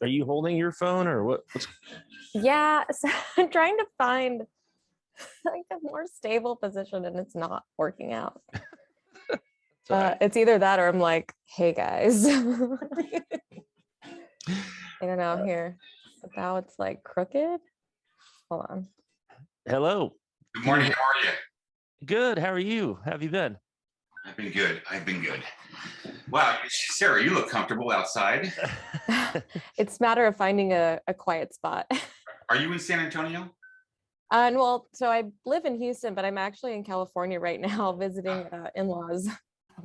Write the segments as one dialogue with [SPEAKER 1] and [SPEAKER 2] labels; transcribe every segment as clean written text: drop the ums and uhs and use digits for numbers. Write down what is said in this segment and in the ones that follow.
[SPEAKER 1] Are you holding your phone or what?
[SPEAKER 2] Yeah, so I'm trying to find like a more stable position and it's not working out. It's either that or I'm like, hey guys. I don't know here. So now it's like crooked. Hold on.
[SPEAKER 1] Hello.
[SPEAKER 3] Good morning. How are you?
[SPEAKER 1] Good. How are you? How have you been?
[SPEAKER 3] I've been good. Wow, Sarah, you look comfortable outside.
[SPEAKER 2] It's a matter of finding a quiet spot.
[SPEAKER 3] Are you in San Antonio?
[SPEAKER 2] And well, so I live in Houston, but I'm actually in California right now visiting in-laws.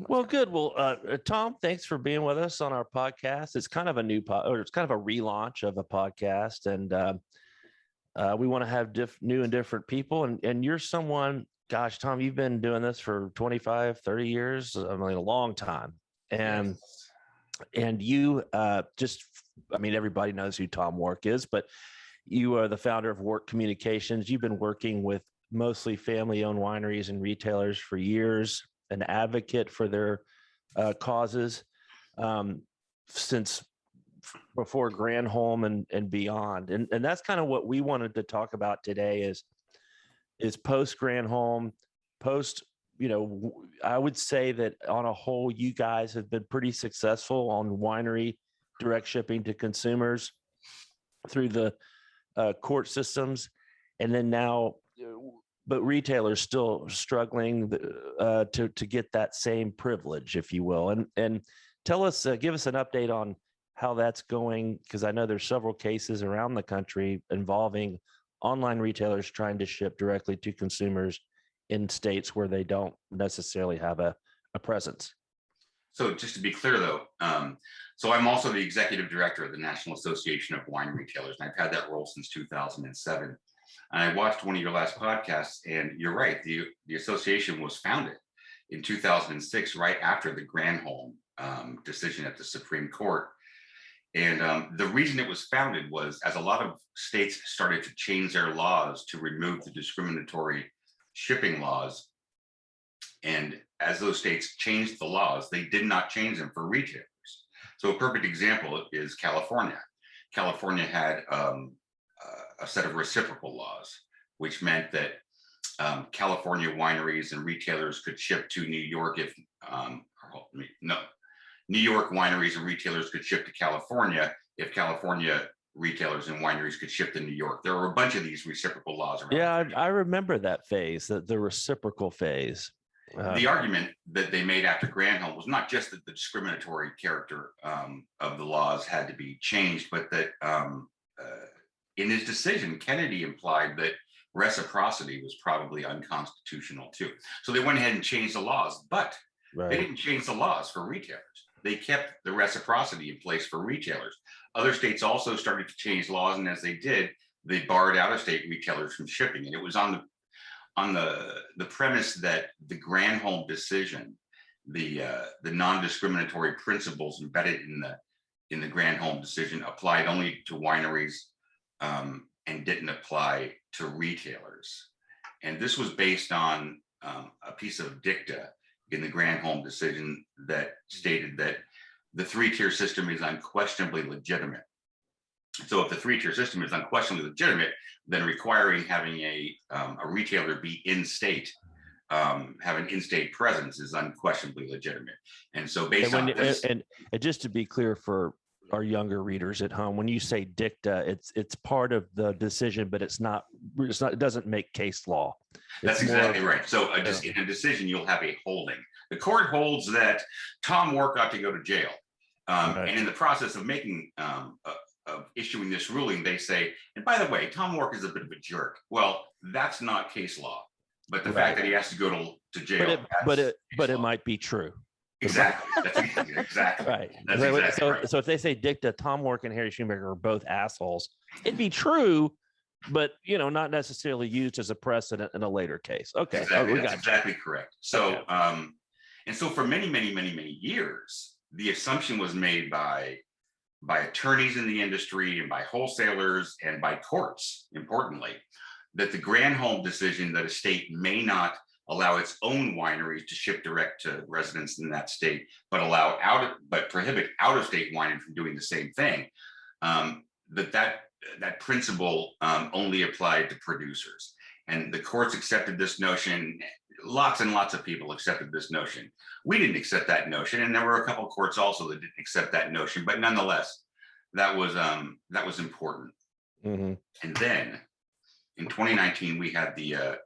[SPEAKER 1] Well, good. Well, Tom, thanks for being with us on our podcast. It's kind of a new it's kind of a relaunch of a podcast, and we want to have new and different people. And you're someone, gosh, Tom, you've been doing this for 25, 30 years. I mean, a long time. And and you everybody knows who Tom Wark is, but you are the founder of Wark Communications. You've been working with mostly family-owned wineries and retailers for years, an advocate for their causes since before Granholm and beyond. And that's kind of what we wanted to talk about today is post Granholm, post, I would say that on a whole, you guys have been pretty successful on winery direct shipping to consumers through the court systems. And then now, but retailers still struggling to get that same privilege, if you will. And tell us, give us an update on how that's going, because I know there's several cases around the country involving online retailers trying to ship directly to consumers in states where they don't necessarily have a presence.
[SPEAKER 3] So just to be clear, though, so I'm also the executive director of the National Association of Wine Retailers, and I've had that role since 2007. And I watched one of your last podcasts, and you're right, the association was founded in 2006, right after the Granholm decision at the Supreme Court. And the reason it was founded was as a lot of states started to change their laws to remove the discriminatory shipping laws. And as those states changed the laws, they did not change them for retailers. So a perfect example is California. California had a set of reciprocal laws, which meant that California wineries and retailers could ship to New York New York wineries and retailers could ship to California if California retailers and wineries could ship to New York. There were a bunch of these reciprocal laws around.
[SPEAKER 1] Yeah, I remember that phase, the reciprocal phase.
[SPEAKER 3] The argument that they made after Granholm was not just that the discriminatory character of the laws had to be changed, but that in his decision, Kennedy implied that reciprocity was probably unconstitutional too. So they went ahead and changed the laws, but they didn't change the laws for retailers. They kept the reciprocity in place for retailers. Other states also started to change laws, and as they did, they barred out-of-state retailers from shipping. And it was on the premise that the Granholm decision, the non-discriminatory principles embedded in the Granholm decision applied only to wineries and didn't apply to retailers. And this was based on a piece of dicta in the Granholm decision that stated that the three-tier system is unquestionably legitimate. So if the three-tier system is unquestionably legitimate, then requiring having a retailer be in-state, have an in-state presence is unquestionably legitimate. And so based on this,
[SPEAKER 1] and just to be clear for our younger readers at home, when you say dicta, it's part of the decision, but it doesn't make case law.
[SPEAKER 3] That's exactly right. So just in a decision, you'll have a holding. The court holds that Tom Wark ought to go to jail. And in the process of making of issuing this ruling, they say, and by the way, Tom Wark is a bit of a jerk. Well, that's not case law, but the fact that he has to go to jail.
[SPEAKER 1] But it might be true.
[SPEAKER 3] Exactly. That's exactly
[SPEAKER 1] right.
[SPEAKER 3] That's exactly right.
[SPEAKER 1] So if they say dicta, Tom Wark and Harry Schumacher are both assholes, it'd be true, but not necessarily used as a precedent in a later case. Okay.
[SPEAKER 3] Exactly. That's exactly correct. So and so for many years, the assumption was made by attorneys in the industry and by wholesalers and by courts, importantly, that the Granholm decision that a state may not allow its own wineries to ship direct to residents in that state, but prohibit out-of-state wineries from doing the same thing, that principle only applied to producers. And the courts accepted this notion. Lots and lots of people accepted this notion. We didn't accept that notion, and there were a couple of courts also that didn't accept that notion. But nonetheless, that was important.
[SPEAKER 1] Mm-hmm.
[SPEAKER 3] And then in 2019, we had the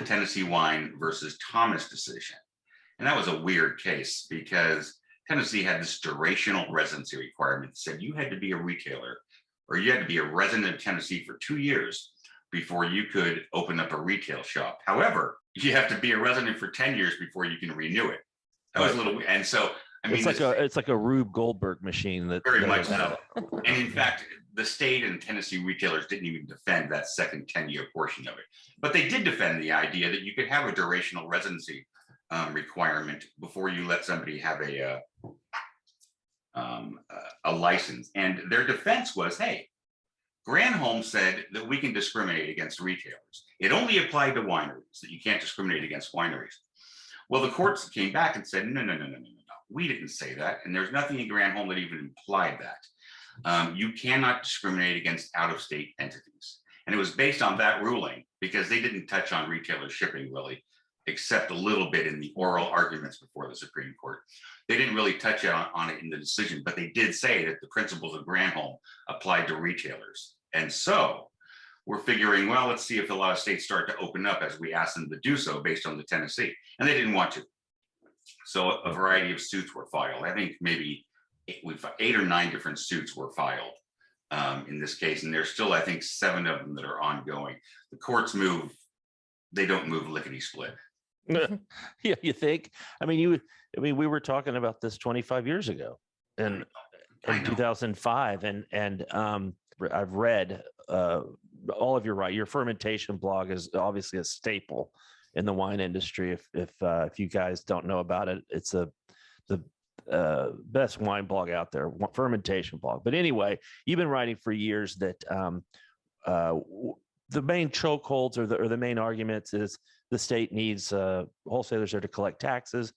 [SPEAKER 3] Tennessee Wine versus Thomas decision, and that was a weird case because Tennessee had this durational residency requirement that said you had to be a retailer or you had to be a resident of Tennessee for 2 years before you could open up a retail shop. However, you have to be a resident for 10 years before you can renew it. That was a little, and so I mean,
[SPEAKER 1] it's like a Rube Goldberg machine. That
[SPEAKER 3] very much so. And in fact, the state and Tennessee retailers didn't even defend that second 10-year portion of it, but they did defend the idea that you could have a durational residency requirement before you let somebody have a license. And their defense was, hey, Granholm said that we can discriminate against retailers. It only applied to wineries, that you can't discriminate against wineries. Well, the courts came back and said, no, we didn't say that. And there's nothing in Granholm that even implied that. You cannot discriminate against out-of-state entities. And it was based on that ruling because they didn't touch on retailer shipping really, except a little bit in the oral arguments before the Supreme Court. They didn't really touch on it in the decision, but they did say that the principles of Granholm applied to retailers. And so we're figuring, well, let's see if a lot of states start to open up as we asked them to do so based on the Tennessee. And they didn't want to. So a variety of suits were filed. I think maybe 8 or 9 different suits were filed in this case. And there's still, I think, 7 of them that are ongoing. The courts move, they don't move lickety split.
[SPEAKER 1] Yeah, you think? I mean, we were talking about this 25 years ago in 2005. And I've read all of your fermentation blog is obviously a staple in the wine industry. If you guys don't know about it, it's the best wine blog out there, fermentation blog. But anyway, you've been writing for years that the main chokeholds or the main arguments is the state needs wholesalers there to collect taxes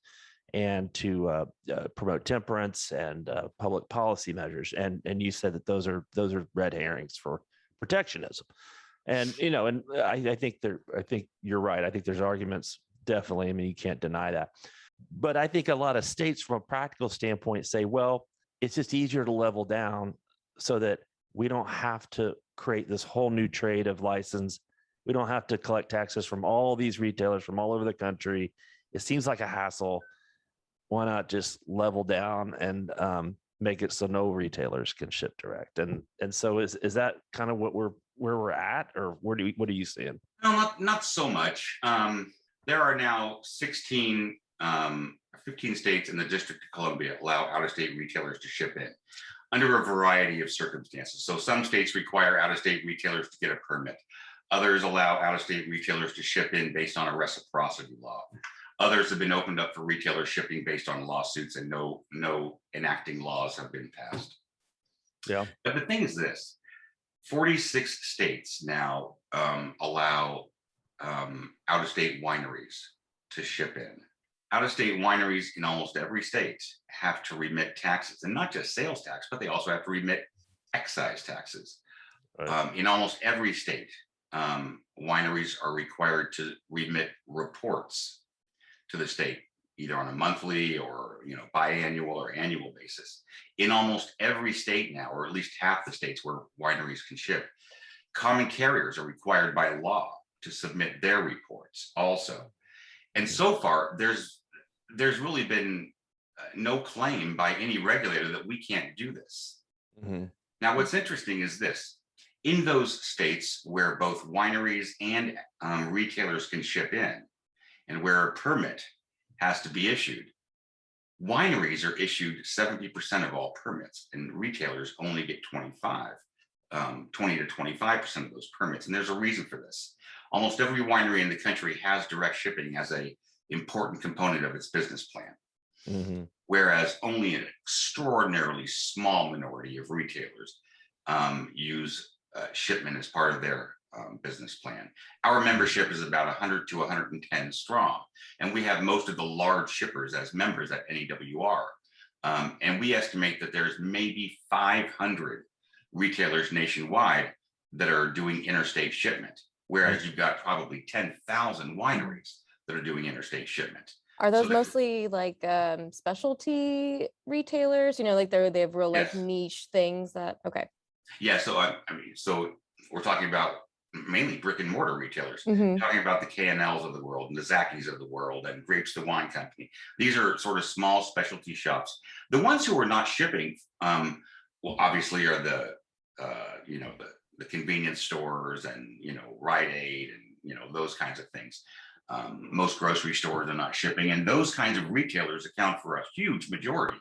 [SPEAKER 1] and to promote temperance and public policy measures. And you said that those are red herrings for protectionism. And and I think you're right. I think there's arguments, definitely. I mean, you can't deny that. But I think a lot of states, from a practical standpoint, say, well, it's just easier to level down so that we don't have to create this whole new trade of license. We don't have to collect taxes from all these retailers from all over the country. It seems like a hassle. Why not just level down and make it so no retailers can ship direct? And so is that kind of where we're at, or what are you seeing?
[SPEAKER 3] No, not so much. There are now 15 states in the District of Columbia allow out-of-state retailers to ship in under a variety of circumstances. So some states require out-of-state retailers to get a permit. Others allow out-of-state retailers to ship in based on a reciprocity law. Others have been opened up for retailer shipping based on lawsuits, and no enacting laws have been passed.
[SPEAKER 1] Yeah.
[SPEAKER 3] But the thing is this, 46 states now allow out-of-state wineries to ship in. Out-of-state wineries in almost every state have to remit taxes, and not just sales tax, but they also have to remit excise taxes. Right. In almost every state, wineries are required to remit reports to the state, either on a monthly or biannual or annual basis. In almost every state now, or at least half the states where wineries can ship, common carriers are required by law to submit their reports also. And so far, there's really been no claim by any regulator that we can't do this. Mm-hmm. Now, what's interesting is this. In those states where both wineries and retailers can ship in, and where a permit has to be issued, wineries are issued 70% of all permits, and retailers only get 20 to 25% of those permits. And there's a reason for this. Almost every winery in the country has direct shipping as an important component of its business plan. Mm-hmm. Whereas only an extraordinarily small minority of retailers use shipment as part of their business plan. Our membership is about 100 to 110 strong, and we have most of the large shippers as members at NEWR. And we estimate that there's maybe 500 retailers nationwide that are doing interstate shipment, whereas you've got probably 10,000 wineries that are doing interstate shipment.
[SPEAKER 2] Are those
[SPEAKER 3] So
[SPEAKER 2] mostly like specialty retailers? You know, like they have real like
[SPEAKER 3] Yes.
[SPEAKER 2] niche things that, okay.
[SPEAKER 3] Yeah, so I mean, so we're talking about mainly brick and mortar retailers,
[SPEAKER 2] Mhm.
[SPEAKER 3] talking about the K&Ls of the world and the Zackies of the world and Grapes the Wine Company. These are sort of small specialty shops. The ones who are not shipping, well, obviously are the, you know, the convenience stores and, you know, Rite Aid and, you know, those kinds of things. Most grocery stores are not shipping, and those kinds of retailers account for a huge majority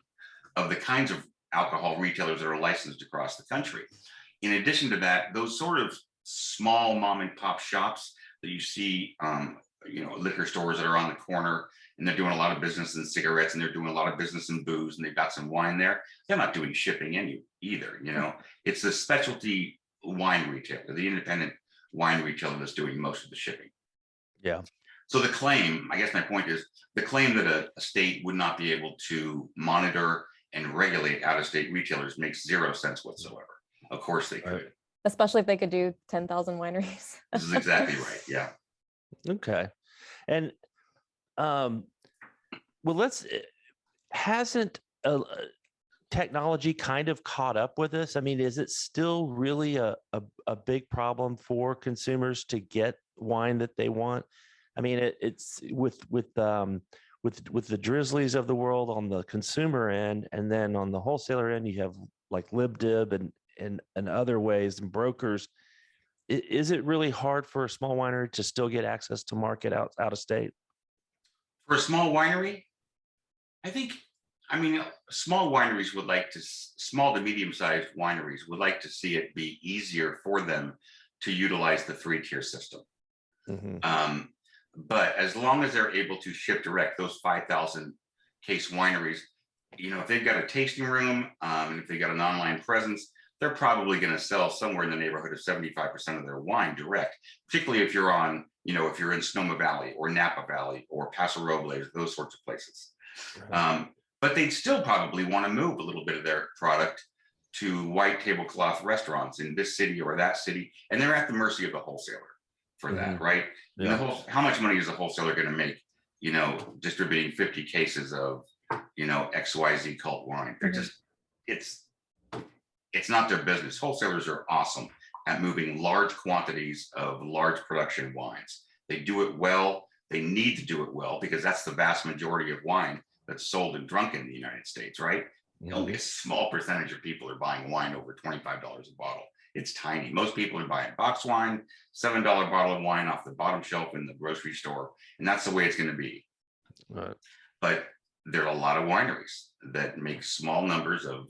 [SPEAKER 3] of the kinds of alcohol retailers that are licensed across the country. In addition to that, those sort of small mom and pop shops that you see, you know, liquor stores that are on the corner, and they're doing a lot of business in cigarettes and they're doing a lot of business in booze, and they've got some wine there. They're not doing shipping either. You know, it's the specialty wine retailer, the independent wine retailer that's doing most of the shipping.
[SPEAKER 1] Yeah.
[SPEAKER 3] So the claim, I guess my point is, the claim that a state would not be able to monitor and regulate out-of-state retailers makes zero sense whatsoever. Of course they could.
[SPEAKER 2] Especially if they could do 10,000 wineries.
[SPEAKER 3] This is exactly right. Yeah.
[SPEAKER 1] Okay. And well, hasn't technology kind of caught up with this? I mean, is it still really a big problem for consumers to get wine that they want? I mean, it's with the Drizzlies of the world on the consumer end, and then on the wholesaler end, you have like LibDib and other ways and brokers. Is it really hard for a small winery to still get access to market out of state?
[SPEAKER 3] For a small winery, I mean, small wineries would like to, small to medium-sized wineries would like to see it be easier for them to utilize the 3-tier system.
[SPEAKER 1] Mm-hmm.
[SPEAKER 3] But as long as they're able to ship direct, those 5,000 case wineries, you know, if they've got a tasting room, and if they've got an online presence, they're probably going to sell somewhere in the neighborhood of 75% of their wine direct, particularly if you're on, you know, if you're in Sonoma Valley or Napa Valley or Paso Robles, those sorts of places.
[SPEAKER 1] Right.
[SPEAKER 3] But they'd still probably want to move a little bit of their product to white tablecloth restaurants in this city or that city, and they're at the mercy of the wholesaler for that,
[SPEAKER 1] Mhm.
[SPEAKER 3] right?
[SPEAKER 1] Yeah.
[SPEAKER 3] How much money is a wholesaler going to make, you know, distributing 50 cases of, you know, XYZ cult wine? They're just, it's not their business. Wholesalers are awesome at moving large quantities of large production wines. They do it well. They need to do it well because that's the vast majority of wine that's sold and drunk in the United States, right?
[SPEAKER 1] Mhm.
[SPEAKER 3] Only a small percentage of people are buying wine over $25 a bottle. It's tiny. Most people are buying box wine, $7 bottle of wine off the bottom shelf in the grocery store, and that's the way it's going to be.
[SPEAKER 1] Right.
[SPEAKER 3] But there are a lot of wineries that make small numbers of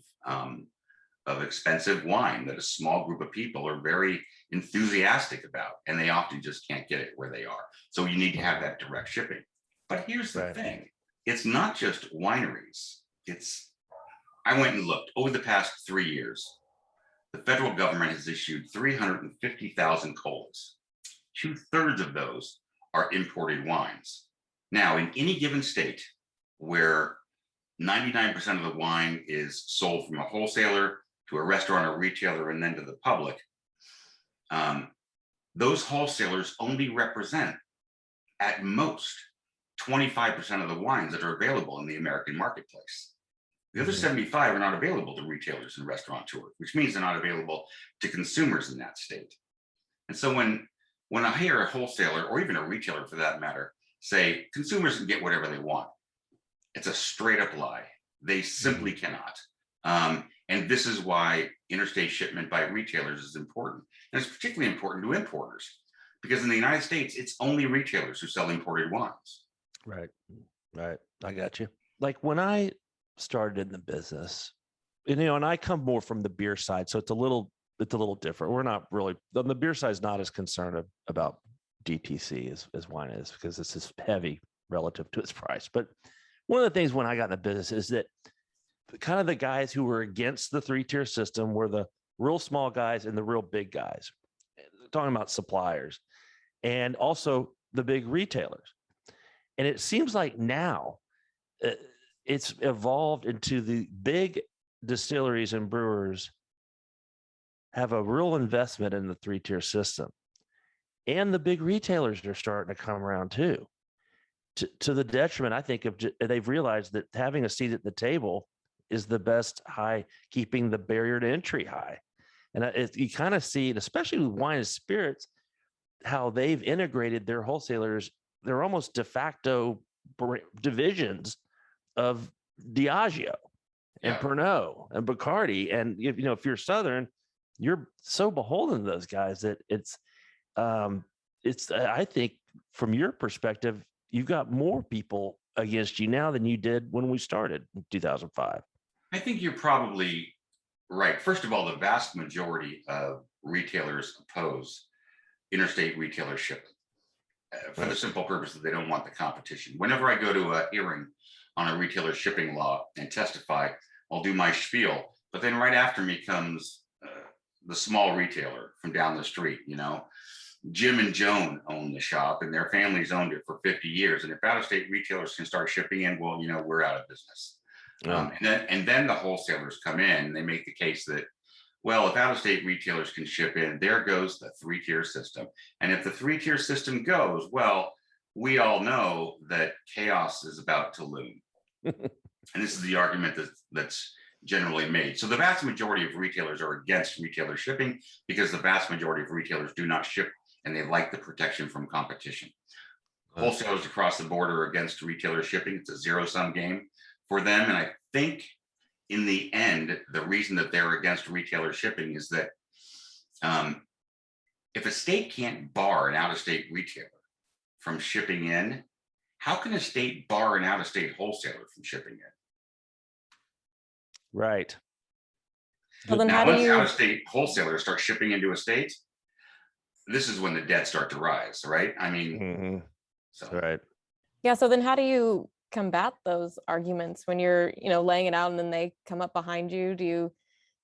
[SPEAKER 3] expensive wine that a small group of people are very enthusiastic about, and they often just can't get it where they are. So you need to have that direct shipping. But here's the
[SPEAKER 1] Right.
[SPEAKER 3] thing. It's not just wineries. I went and looked over the past 3 years. The federal government has issued 350,000 colas. 2/3 of those are imported wines. Now, in any given state where 99% of the wine is sold from a wholesaler to a restaurant or retailer and then to the public, those wholesalers only represent at most 25% of the wines that are available in the American marketplace. The other 75 are not available to retailers and restaurateurs, which means they're not available to consumers in that state. And so when I hear a wholesaler or even a retailer for that matter say consumers can get whatever they want, it's a straight up lie. They simply cannot. And this is why interstate shipment by retailers is important. And it's particularly important to importers because in the United States, it's only retailers who sell imported wines.
[SPEAKER 1] Right. Right. I got you. Like when I started in the business, and, you know, and I come more from the beer side, so it's a little different. We're not really, the beer side is not as concerned about DTC as wine is because this is heavy relative to its price. But one of the things when I got in the business is that kind of the guys who were against the 3-tier system were the real small guys and the real big guys, talking about suppliers and also the big retailers. And it seems like now it's evolved into the big distilleries and brewers have a real investment in the 3-tier system. And the big retailers are starting to come around too, to the detriment, I think, of they've realized that having a seat at the table is the best keeping the barrier to entry high. And you kind of see it, especially with wine and spirits, how they've integrated their wholesalers. They're almost de facto divisions of Diageo and Pernod and Bacardi. And if you're Southern, you're so beholden to those guys that it's I think from your perspective, you've got more people against you now than you did when we started in 2005.
[SPEAKER 3] I think you're probably right. First of all, the vast majority of retailers oppose interstate retailer shipping for the simple purpose that they don't want the competition. Whenever I go to a hearing on a retailer shipping law and testify, I'll do my spiel, but then right after me comes the small retailer from down the street. Jim and Joan own the shop and their families owned it for 50 years. And if out-of-state retailers can start shipping in, well, we're out of business. And then the wholesalers come in and they make the case that, well, if out-of-state retailers can ship in, there goes the 3-tier system. And if the 3-tier system goes, well, we all know that chaos is about to loom. And this is the argument that's generally made. So the vast majority of retailers are against retailer shipping because the vast majority of retailers do not ship and they like the protection from competition. Wholesalers across the border are against retailer shipping. It's a zero-sum game for them. And I think in the end, the reason that they're against retailer shipping is that if a state can't bar an out-of-state retailer from shipping in, how can a state bar an out-of-state wholesaler from shipping in?
[SPEAKER 1] Right.
[SPEAKER 2] Well, then
[SPEAKER 3] now,
[SPEAKER 2] how
[SPEAKER 3] once
[SPEAKER 2] do you
[SPEAKER 3] out-of-state wholesalers start shipping into a state, this is when the debt start to rise, right? I mean,
[SPEAKER 1] so right.
[SPEAKER 2] Yeah. So then how do you combat those arguments when you're, laying it out and then they come up behind you? Do you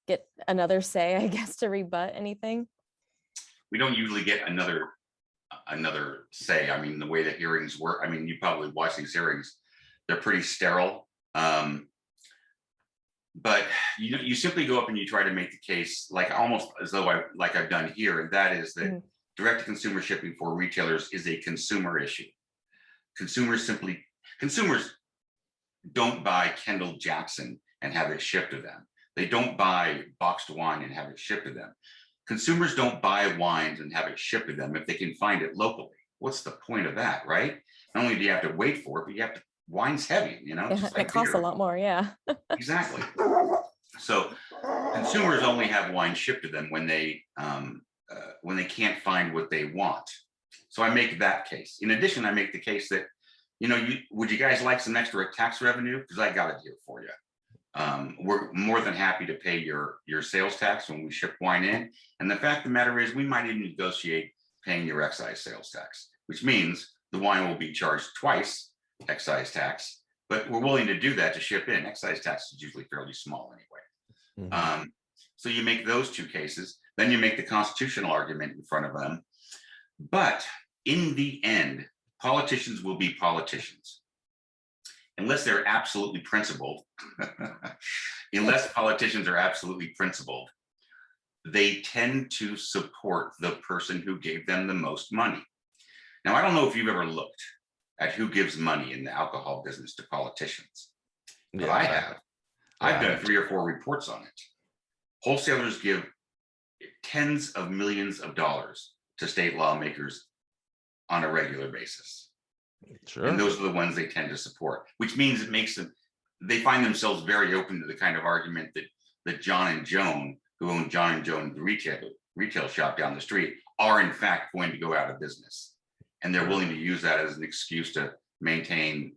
[SPEAKER 2] get another say, I guess, to rebut anything?
[SPEAKER 3] We don't usually get another say. I mean, the way the hearings work, I mean, you probably watch these hearings, they're pretty sterile. But you simply go up and you try to make the case like almost as though I've done here, and that is that direct to consumer shipping for retailers is a consumer issue. Consumers don't buy Kendall Jackson and have it shipped to them. They don't buy boxed wine and have it shipped to them. Consumers don't buy wines and have it shipped to them if they can find it locally. What's the point of that, right? Not only do you have to wait for it, but you have to. Wine's heavy,
[SPEAKER 2] Yeah,
[SPEAKER 3] like
[SPEAKER 2] it costs
[SPEAKER 3] beer.
[SPEAKER 2] a lot more. Yeah.
[SPEAKER 3] Exactly. So consumers only have wine shipped to them when they can't find what they want. So I make that case. In addition, I make the case that, would you guys like some extra tax revenue? Because I got it here for you. We're more than happy to pay your sales tax when we ship wine in. And the fact of the matter is we might even negotiate paying your excise sales tax, which means the wine will be charged twice excise tax, but we're willing to do that to ship in. Excise tax is usually fairly small anyway. So you make those two cases, then you make the constitutional argument in front of them. But in the end, politicians will be politicians. Unless they're absolutely principled, unless politicians are absolutely principled, they tend to support the person who gave them the most money. Now, I don't know if you've ever looked at who gives money in the alcohol business to politicians, but I have. I've done 3 or 4 reports on it. Wholesalers give tens of millions of dollars to state lawmakers on a regular basis. Sure. And those are the ones they tend to support, which means it makes them, they find themselves very open to the kind of argument that John and Joan, who own John and Joan, the retail shop down the street, are in fact going to go out of business. And they're willing to use that as an excuse to maintain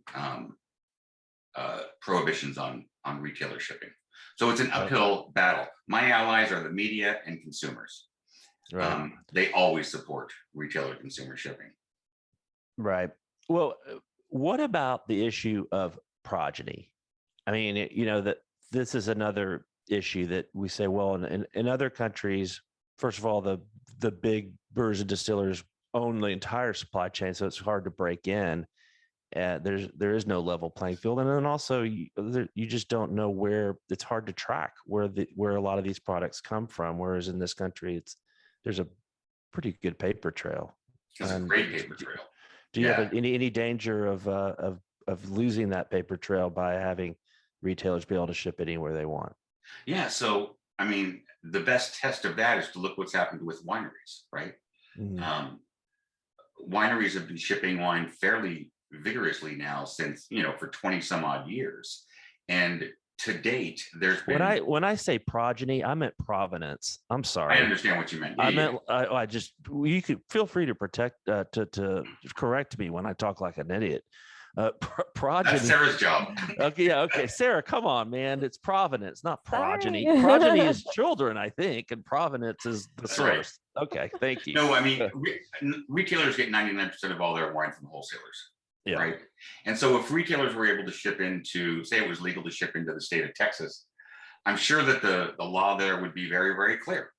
[SPEAKER 3] prohibitions on retailer shipping. So it's an uphill battle. My allies are the media and consumers. Right. They always support retailer consumer shipping.
[SPEAKER 1] Right. Well, what about the issue of progeny? I mean, that this is another issue that we say, well, in other countries, first of all, the big brewers and distillers own the entire supply chain, so it's hard to break in. there is no level playing field, and then also you just don't know where. It's hard to track where a lot of these products come from. Whereas in this country, there's a pretty good paper trail.
[SPEAKER 3] It's a great paper trail.
[SPEAKER 1] Do you have any danger of losing that paper trail by having retailers be able to ship anywhere they want?
[SPEAKER 3] Yeah. So, I mean, the best test of that is to look what's happened with wineries, right?
[SPEAKER 1] Mm-hmm.
[SPEAKER 3] Wineries have been shipping wine fairly vigorously now since, for 20 some odd years. And to date, there's been.
[SPEAKER 1] When I say progeny, I meant provenance. I'm sorry.
[SPEAKER 3] I understand what you meant.
[SPEAKER 1] I meant you could feel free to to correct me when I talk like an idiot. Progeny.
[SPEAKER 3] That's Sarah's job.
[SPEAKER 1] Okay, yeah, okay. Sarah, come on, man. It's provenance, not progeny.
[SPEAKER 2] Sorry.
[SPEAKER 1] Progeny is children, I think, and provenance is the
[SPEAKER 3] That's
[SPEAKER 1] source. Right. Okay, thank you.
[SPEAKER 3] No, I mean, retailers get 99% of all their wine from wholesalers. Yeah. Right. And so if retailers were able to ship into, say it was legal to ship into the state of Texas, I'm sure that the law there would be very, very clear.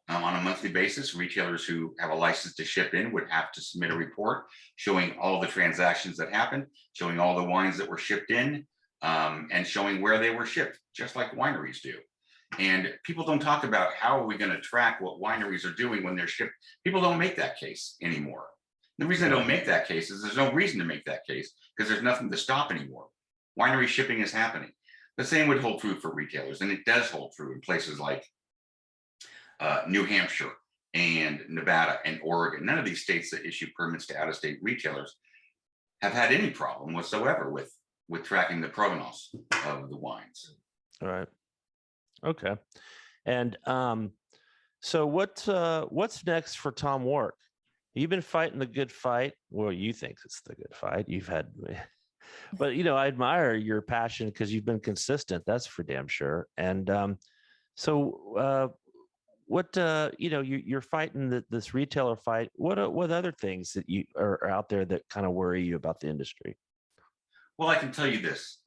[SPEAKER 3] On a monthly basis, retailers who have a license to ship in would have to submit a report showing all the transactions that happened, showing all the wines that were shipped in, and showing where they were shipped, just like wineries do. And people don't talk about how are we going to track what wineries are doing when they're shipped. People don't make that case anymore. The reason they don't make that case is there's no reason to make that case because there's nothing to stop anymore. Winery shipping is happening. The same would hold true for retailers, and it does hold true in places like New Hampshire and Nevada and Oregon. None of these states that issue permits to out-of-state retailers have had any problem whatsoever with tracking the provenance of the wines.
[SPEAKER 1] All right. Okay. And so what's next for Tom Wark? You've been fighting the good fight. Well, you think it's the good fight. You've had, but I admire your passion because you've been consistent. That's for damn sure. And what you're fighting this retailer fight. What other things that you are out there that kind of worry you about the industry?
[SPEAKER 3] Well, I can tell you this: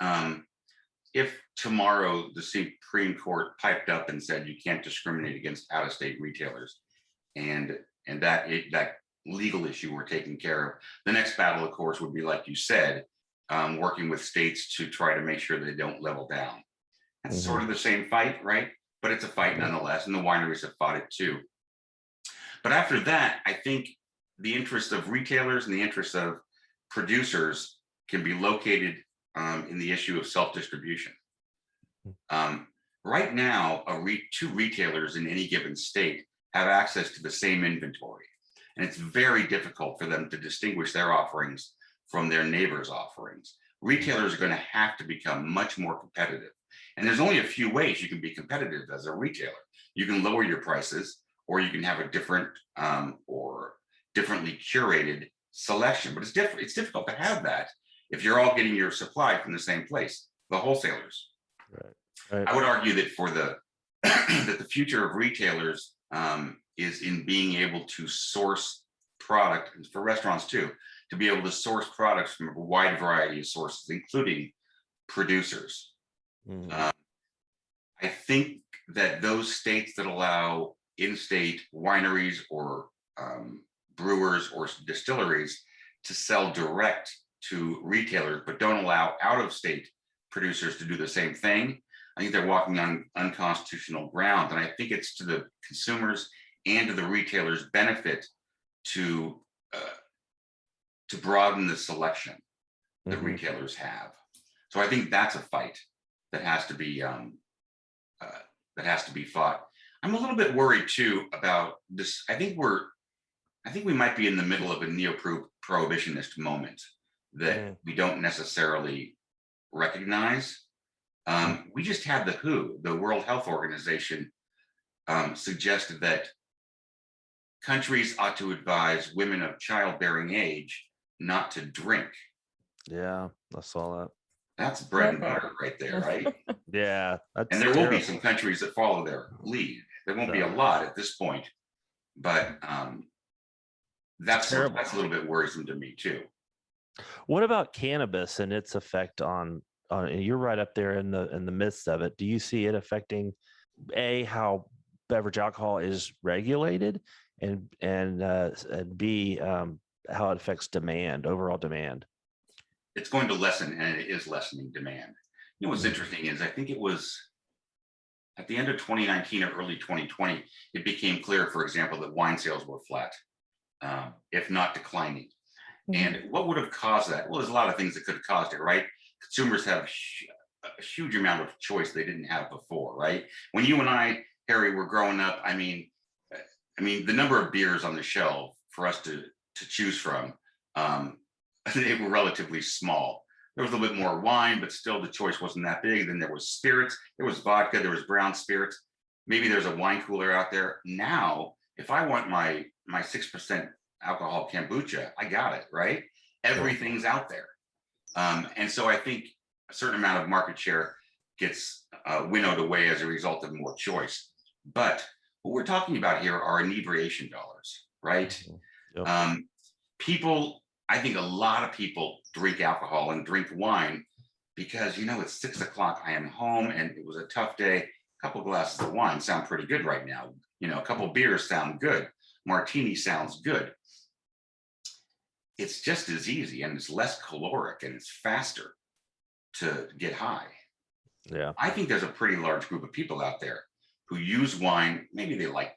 [SPEAKER 3] if tomorrow the Supreme Court piped up and said you can't discriminate against out-of-state retailers, and that legal issue were taken care of, the next battle, of course, would be like you said, working with states to try to make sure they don't level down. That's sort of the same fight, right? But it's a fight nonetheless, and the wineries have fought it too. But after that, I think the interests of retailers and the interests of producers can be located in the issue of self-distribution. Right now, two retailers in any given state have access to the same inventory, and it's very difficult for them to distinguish their offerings from their neighbors' offerings. Retailers are going to have to become much more competitive. And there's only a few ways you can be competitive as a retailer. You can lower your prices, or you can have a different or differently curated selection. But it's difficult to have that if you're all getting your supply from the same place, the wholesalers. Right. I would argue that for that the future of retailers is in being able to source product, for restaurants too, to be able to source products from a wide variety of sources, including producers. I think that those states that allow in-state wineries or brewers or distilleries to sell direct to retailers, but don't allow out-of-state producers to do the same thing, I think they're walking on unconstitutional ground. And I think it's to the consumers and to the retailers' benefit to broaden the selection that retailers have. So I think that's a fight that has to be fought. I'm a little bit worried too about this. I think we might be in the middle of a neo-prohibitionist moment that we don't necessarily recognize. We just had the WHO, the World Health Organization, suggested that countries ought to advise women of childbearing age not to drink.
[SPEAKER 1] Yeah, I saw that.
[SPEAKER 3] That's bread and butter right there, right?
[SPEAKER 1] Yeah.
[SPEAKER 3] And there will be some countries that follow their lead. There won't be a lot at this point, but that's a little bit worrisome to me too.
[SPEAKER 1] What about cannabis and its effect on you're right up there in the midst of it. Do you see it affecting how beverage alcohol is regulated, and B, how it affects overall demand?
[SPEAKER 3] it's going to lessen, and it is lessening demand. You know, what's interesting is I think it was at the end of 2019 or early 2020, it became clear, for example, that wine sales were flat, if not declining. And what would have caused that? Well, there's a lot of things that could have caused it, right? Consumers have a huge amount of choice they didn't have before, right? When you and I, Harry, were growing up, I mean, the number of beers on the shelf for us to choose from, they were relatively small. There was a little bit more wine, but still the choice wasn't that big. Then there was spirits, there was vodka, there was brown spirits. Maybe there's a wine cooler out there. Now, if I want my 6% alcohol kombucha, I got it, right? Everything's out there. And so I think a certain amount of market share gets winnowed away as a result of more choice. But what we're talking about here are inebriation dollars, right? Yep. People, I think a lot of people drink alcohol and drink wine because, you know, it's 6 o'clock, I am home and it was a tough day. A couple glasses of wine sound pretty good right now. You know, a couple beers sound good. Martini sounds good. It's just as easy and it's less caloric and it's faster to get high. Yeah. I think there's a pretty large group of people out there who use wine. Maybe they like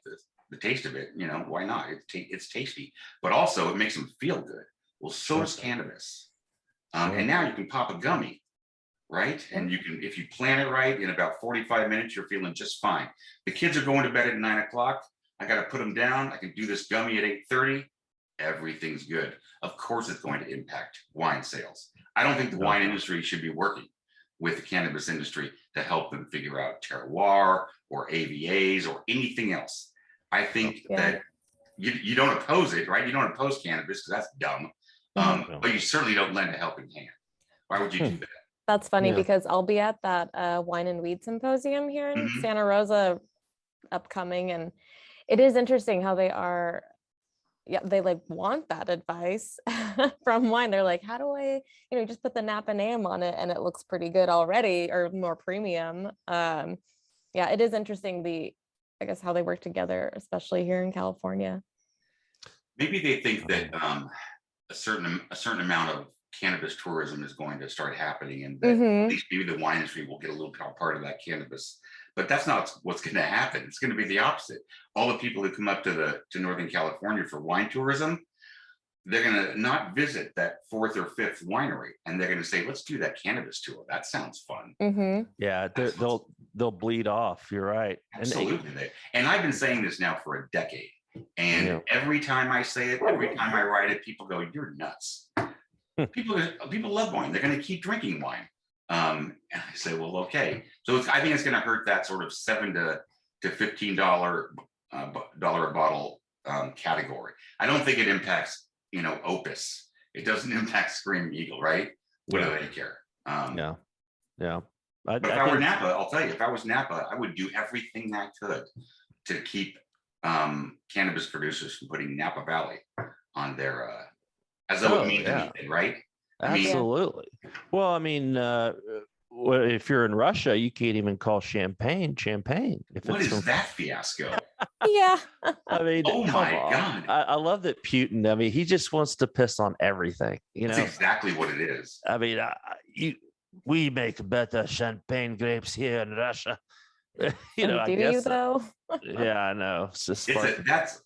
[SPEAKER 3] the taste of it, you know, why not? It's tasty, but also it makes them feel good. Well, so does cannabis. And now you can pop a gummy, right? And you can, if you plan it right, in about 45 minutes, you're feeling just fine. The kids are going to bed at 9 o'clock. I got to put them down. I can do this gummy at 8:30. Everything's good. Of course, it's going to impact wine sales. I don't think the wine industry should be working with the cannabis industry to help them figure out terroir or AVAs or anything else. I think that you don't oppose it, right? You don't oppose cannabis because that's dumb. But you certainly don't lend a helping hand. Why would you do that?
[SPEAKER 2] That's funny because I'll be at that wine and weed symposium here in Santa Rosa upcoming. And it is interesting how they are, they like want that advice from wine. They're like, how do I, you know, just put the Napa name on it and it looks pretty good already, or more premium. It is interesting, I guess how they work together, especially here in California.
[SPEAKER 3] Maybe they think that a certain amount of cannabis tourism is going to start happening, and that at least maybe the wine industry will get a little part of that cannabis. But that's not what's going to happen. It's going to be the opposite. All the people who come up to Northern California for wine tourism, they're going to not visit that 4th or 5th winery, and they're going to say, "Let's do that cannabis tour. That sounds fun."
[SPEAKER 1] Yeah, they'll bleed off. You're right.
[SPEAKER 3] Absolutely. And I've been saying this now for a decade. And every time I say it, every time I write it, people go, "You're nuts." People love wine. They're going to keep drinking wine. And I say, well, okay. So I think it's going to hurt that sort of $7 to $15 a bottle category. I don't think it impacts, you know, Opus. It doesn't impact Screaming Eagle, right? What do they care? But if I were Napa, I'll tell you, if I was Napa, I would do everything I could to keep cannabis producers from putting Napa Valley on their as though it means anything, right?
[SPEAKER 1] Absolutely. Well, I mean, if you're in Russia, you can't even call champagne.
[SPEAKER 3] What is that fiasco?
[SPEAKER 1] I mean,
[SPEAKER 3] oh my God.
[SPEAKER 1] I love that Putin. I mean, he just wants to piss on everything. You know,
[SPEAKER 3] that's exactly what it is.
[SPEAKER 1] I mean, we make better champagne grapes here in Russia. You know, I guess.
[SPEAKER 2] You though?
[SPEAKER 1] Yeah, I know. It's just
[SPEAKER 3] that's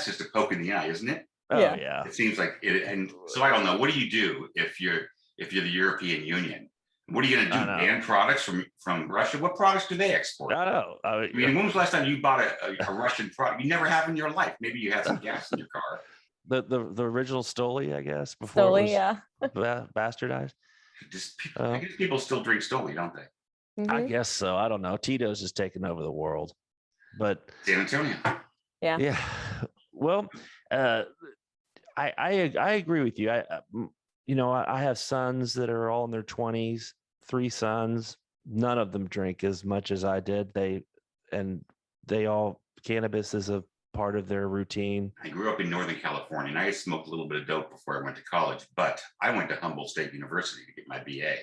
[SPEAKER 3] just a poke in the eye, isn't it?
[SPEAKER 1] Oh yeah.
[SPEAKER 3] It seems like it, and so I don't know. What do you do if you're the European Union? What are you going to do? Ban products from Russia? What products do they export?
[SPEAKER 1] I know.
[SPEAKER 3] I mean, when was the last time you bought a Russian product? You never have in your life. Maybe you had some gas in your car.
[SPEAKER 1] The original Stoli, I guess, before it was bastardized.
[SPEAKER 3] I guess people still drink Stoli, don't they?
[SPEAKER 1] I guess so. I don't know. Tito's is taking over the world, but
[SPEAKER 3] San Antonio.
[SPEAKER 1] Yeah. Well, I agree with you. I have sons that are all in their 20s, 3 sons. None of them drink as much as I did. Cannabis is a part of their routine.
[SPEAKER 3] I grew up in Northern California, and I smoked a little bit of dope before I went to college, but I went to Humboldt State University to get my BA,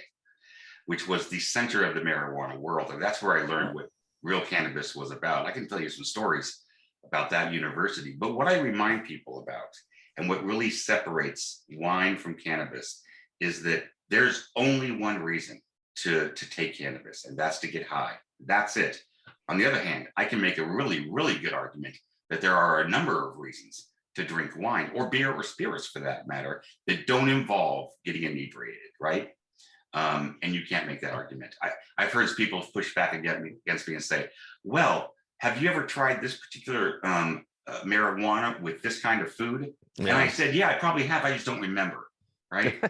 [SPEAKER 3] which was the center of the marijuana world. And that's where I learned what real cannabis was about. I can tell you some stories about that university, but what I remind people about and what really separates wine from cannabis is that there's only one reason to take cannabis, and that's to get high. That's it. On the other hand, I can make a really, really good argument that there are a number of reasons to drink wine or beer or spirits for that matter that don't involve getting inebriated, right? And you can't make that argument. I've heard people push back against me and say, well, have you ever tried this particular marijuana with this kind of food? Yeah. And I said, yeah, I probably have. I just don't remember, right?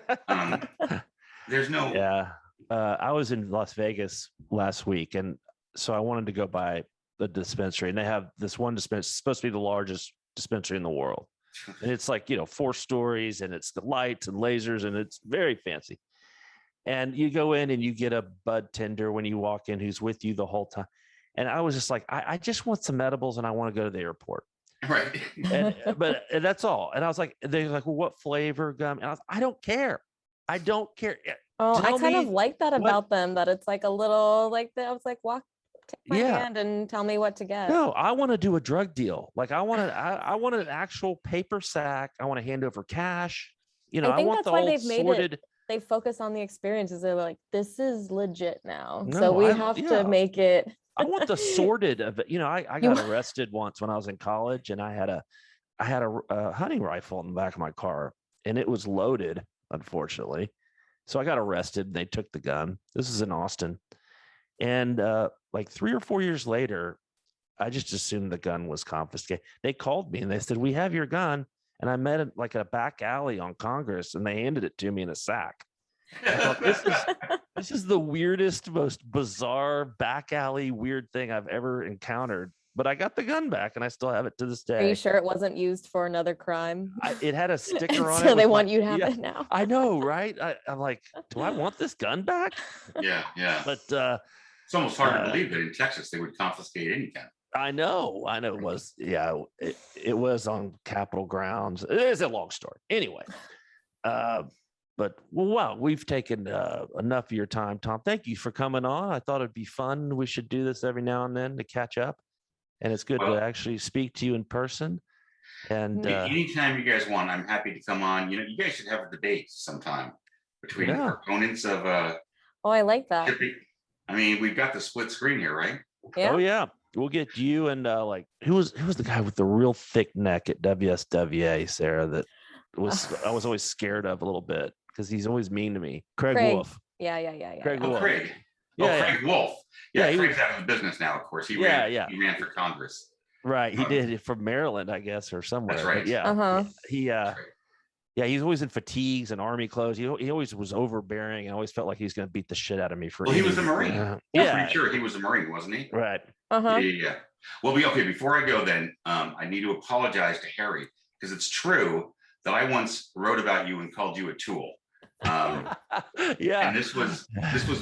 [SPEAKER 3] There's no.
[SPEAKER 1] Yeah. I was in Las Vegas last week, and so I wanted to go by the dispensary, and they have this one dispensary, it's supposed to be the largest dispensary in the world. And it's like, 4 stories, and it's the lights and lasers, and it's very fancy. And you go in and you get a bud tender when you walk in who's with you the whole time. And I was just like, I just want some edibles and I want to go to the airport.
[SPEAKER 3] Right.
[SPEAKER 1] But that's all. And I was like, they're like, well, what flavor gum? And I was, I don't care. I don't care.
[SPEAKER 2] Oh, I kind of like that about them, that it's like a little like that. I was like, take my hand and tell me what to get.
[SPEAKER 1] No, I want to do a drug deal. Like I want an actual paper sack. I want to hand over cash.
[SPEAKER 2] I want that's why they've made it. They focus on the experiences. They're like, this is legit now. No, so we have to make it.
[SPEAKER 1] I want the sorted of it. I got arrested once when I was in college, and I had a hunting rifle in the back of my car, and it was loaded, unfortunately. So I got arrested, and they took the gun. This is in Austin. And like 3 or 4 years later, I just assumed the gun was confiscated. They called me and they said, we have your gun. And I met it like a back alley on Congress, and they handed it to me in a sack. I thought, this is the weirdest, most bizarre back alley weird thing I've ever encountered. But I got the gun back, and I still have it to this day.
[SPEAKER 2] Are you sure it wasn't used for another crime?
[SPEAKER 1] It had a sticker on it.
[SPEAKER 2] So they want you to have it now.
[SPEAKER 1] I know, right? I'm like, do I want this gun back?
[SPEAKER 3] Yeah.
[SPEAKER 1] But
[SPEAKER 3] it's almost hard to believe that in Texas they would confiscate any gun.
[SPEAKER 1] I know it was, it was on Capitol grounds. It is a long story. Anyway, but wow, we've taken enough of your time, Tom. Thank you for coming on. I thought it'd be fun. We should do this every now and then to catch up. And it's good to actually speak to you in person. And
[SPEAKER 3] anytime you guys want, I'm happy to come on. You guys should have a debate sometime between the proponents of
[SPEAKER 2] oh, I like that.
[SPEAKER 3] Shipping. I mean, we've got the split screen here, right?
[SPEAKER 2] Yeah.
[SPEAKER 1] Oh yeah. We'll get you and like who was the guy with the real thick neck at WSWA, Sarah, that I was always scared of a little bit because he's always mean to me. Craig Wolf.
[SPEAKER 2] Yeah.
[SPEAKER 3] Craig Wolf. Craig Wolf. Yeah, Craig's out of the business now, of course. He ran for Congress.
[SPEAKER 1] Right. He did it from Maryland, I guess, or somewhere.
[SPEAKER 3] That's right.
[SPEAKER 1] But yeah. He's always in fatigues and army clothes. He always was overbearing, and always felt like he was going to beat the shit out of me for.
[SPEAKER 3] Well, he was a Marine. I'm pretty sure he was a Marine, wasn't he?
[SPEAKER 1] Right.
[SPEAKER 3] Yeah. Well, before I go, then I need to apologize to Harry, because it's true that I once wrote about you and called you a tool. And this was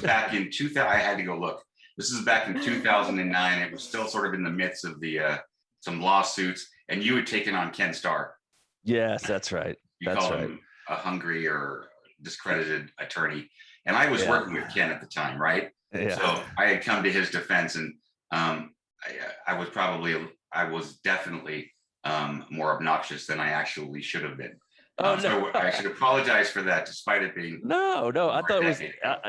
[SPEAKER 3] back in 2000. I had to go look. This is back in 2009. It was still sort of in the midst of the some lawsuits, and you had taken on Ken Starr.
[SPEAKER 1] Yes, that's right.
[SPEAKER 3] You called him a hungry or discredited attorney, and I was working with Ken at the time, right? Yeah. So I had come to his defense, and I was definitely more obnoxious than I actually should have been. So I should apologize for that, despite it being
[SPEAKER 1] no. I thought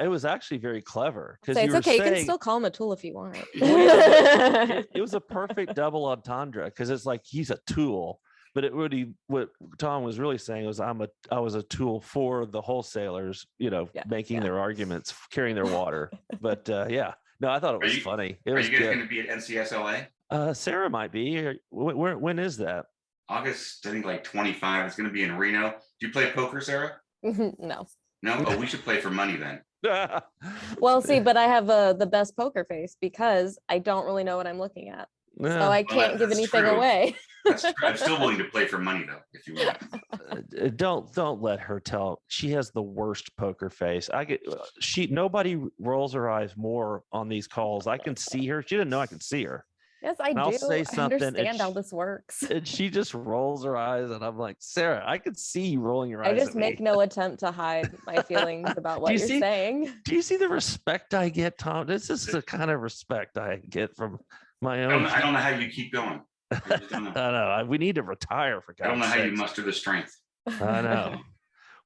[SPEAKER 1] it was actually very clever, because
[SPEAKER 2] it's okay. You can still call him a tool if you want.
[SPEAKER 1] It was a perfect double entendre, because it's like he's a tool, but what Tom was really saying was I was a tool for the wholesalers, making their arguments, carrying their water. But no, I thought it was funny.
[SPEAKER 3] Are you guys going to be at NCSLA?
[SPEAKER 1] Sarah might be. When is that?
[SPEAKER 3] August, I think, like 25. It's going to be in Reno. Do you play poker, Sarah?
[SPEAKER 2] No.
[SPEAKER 3] No? Oh, we should play for money then.
[SPEAKER 2] Well, see, but I have the best poker face because I don't really know what I'm looking at. So I can't give anything away.
[SPEAKER 3] That's true. I'm still willing to play for money, though, if you want.
[SPEAKER 1] Don't let her tell. She has the worst poker face. Nobody rolls her eyes more on these calls. I can see her. She didn't know I could see her.
[SPEAKER 2] Yes, I do.
[SPEAKER 1] I'll say something.
[SPEAKER 2] I understand how this works.
[SPEAKER 1] And she just rolls her eyes, and I'm like, Sarah, I could see you rolling your eyes.
[SPEAKER 2] I just make no attempt to hide my feelings about what you're saying.
[SPEAKER 1] Do you see the respect I get, Tom? This is the kind of respect I get from my own.
[SPEAKER 3] I don't know how you keep going. I
[SPEAKER 1] know. We need to retire for God's
[SPEAKER 3] I don't know how
[SPEAKER 1] sakes.
[SPEAKER 3] you muster the strength.
[SPEAKER 1] I know.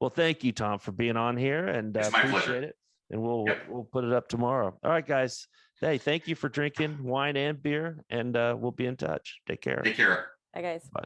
[SPEAKER 1] Well, thank you, Tom, for being on here, and
[SPEAKER 3] It's my
[SPEAKER 1] appreciate
[SPEAKER 3] pleasure.
[SPEAKER 1] it. And we'll
[SPEAKER 3] Yep.
[SPEAKER 1] we'll put it up tomorrow. All right, guys. Hey, thank you for drinking wine and beer, and we'll be in touch. Take care.
[SPEAKER 3] Take care.
[SPEAKER 2] Hi, guys.
[SPEAKER 1] Bye.